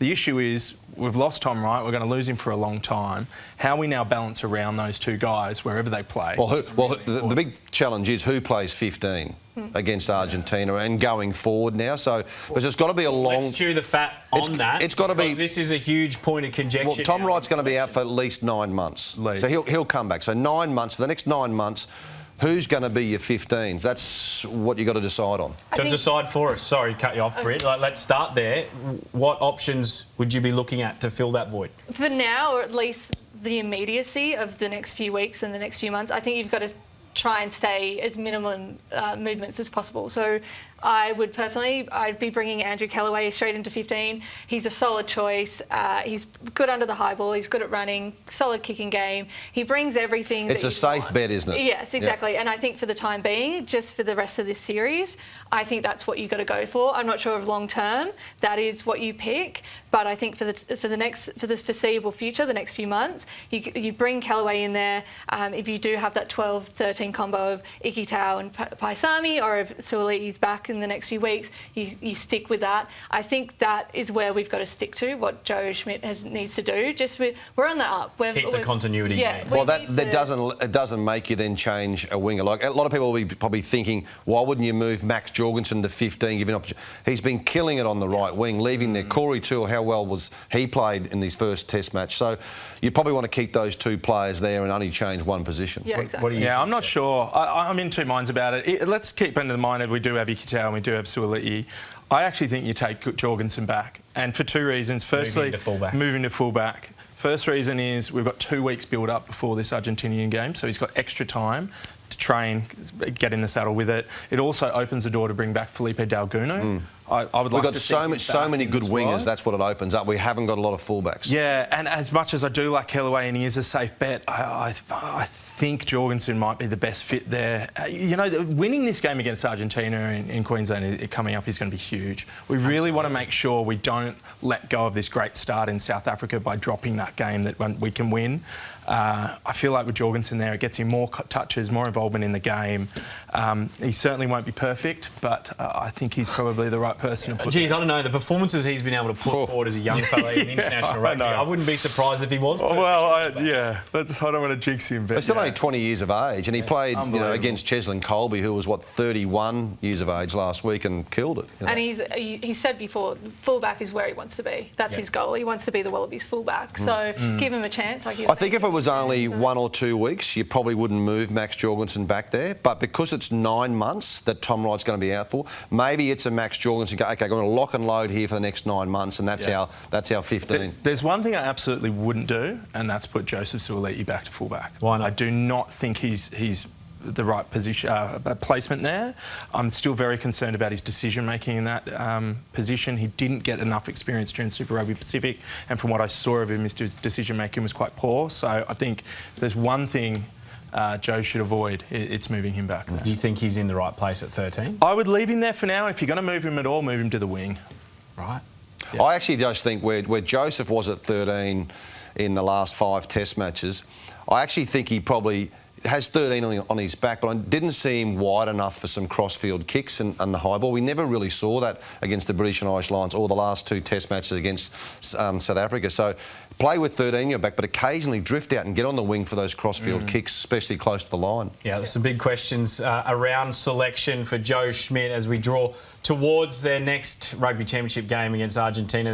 The issue is we've lost Tom Wright. We're going to lose him for a long time. How we now balance around those two guys wherever they play. Well, the big challenge is who plays 15 against Argentina and going forward now. So there's got to be a long. Let's chew the fat on that. It's got to be. This is a huge point of conjecture. Well, Tom Wright's going to be out for at least 9 months. So he'll come back. So 9 months. For the next 9 months. Who's going to be your 15s? That's what you've got to decide on. To decide for us. Sorry, cut you off, Britt. Let's start there. What options would you be looking at to fill that void? For now, or at least the immediacy of the next few weeks and the next few months, I think you've got to try and stay as minimum movements as possible. So I would personally, I'd be bringing Andrew Kellaway straight into 15. He's a solid choice. He's good under the high ball. He's good at running, solid kicking game. He brings everything. It's a safe bet, isn't it? Yes, exactly. Yeah. And I think for the time being, just for the rest of this series, I think that's what you've got to go for. I'm not sure of long term that is what you pick, but I think for the foreseeable future, the next few months, you bring Kellaway in there. If you do have that 12-13 combo of Ikitau and Paisami, or if Suolii's back in the next few weeks, you stick with that. I think that is where we've got to stick to, what Joe Schmidt needs to do. We're on the up. Keep the continuity. Yeah. Well, it doesn't make you then change a winger. Like a lot of people will be probably thinking, why wouldn't you move Max Jorgensen to 15, giving opportunity? He's been killing it on the right wing, leaving there. Corey Toole, how well was he played in his first Test match? So you probably want to keep those two players there and only change one position. Yeah, exactly. I'm not sure. I'm in two minds about it. Let's keep in mind that we do have Ikitau and we do have Suoli'i. I actually think you take Jorgensen back, and for two reasons. Firstly, moving to fullback. First reason is we've got 2 weeks build up before this Argentinian game, so he's got extra time to train, get in the saddle with it. It also opens the door to bring back Felipe Dalguno. I would like to see. We've got so many good wingers. That's what it opens up. We haven't got a lot of fullbacks. Yeah, and as much as I do like Kellaway and he is a safe bet, I think Jorgensen might be the best fit there. Winning this game against Argentina in Queensland coming up is going to be huge. We really want to make sure we don't let go of this great start in South Africa by dropping that game that we can win. I feel like with Jorgensen there, it gets him more touches, more involvement in the game. He certainly won't be perfect, but I think he's probably the right person to put Geez, I don't know. The performances he's been able to put forward as a young fella in international rugby, I wouldn't be surprised if he was perfect. Well, I don't want to jinx him. But he's still only 20 years of age, and he played against Cheslin Colby, who was, 31 years of age last week and killed it. And he said before, fullback is where he wants to be. That's his goal. He wants to be the Wallabies fullback. So give him a chance. I think if it was only 1 or 2 weeks, you probably wouldn't move Max Jorgensen back there. But because it's 9 months that Tom Wright's going to be out for, maybe it's a Max Jorgensen. Okay, I'm going to lock and load here for the next 9 months, and that's our 15. There's one thing I absolutely wouldn't do, and that's put Joseph Suoli'i back to fullback. Why not? I do not think he's the right position placement there. I'm still very concerned about his decision making in that position. He didn't get enough experience during Super Rugby Pacific, and from what I saw of him, his decision making was quite poor. So I think there's one thing Joe should avoid, it's moving him back. Do you think he's in the right place at 13? I would leave him there for now. If you're going to move him at all, move him to the wing. Right. Yeah. I actually just think where Joseph was at 13 in the last 5 Test matches, I actually think he probably has 13 on his back, but I didn't see him wide enough for some cross-field kicks and the high ball. We never really saw that against the British and Irish Lions or the last 2 Test matches against South Africa. So play with 13 your back, but occasionally drift out and get on the wing for those cross-field kicks, especially close to the line. Yeah, there's some big questions around selection for Joe Schmidt as we draw towards their next Rugby Championship game against Argentina.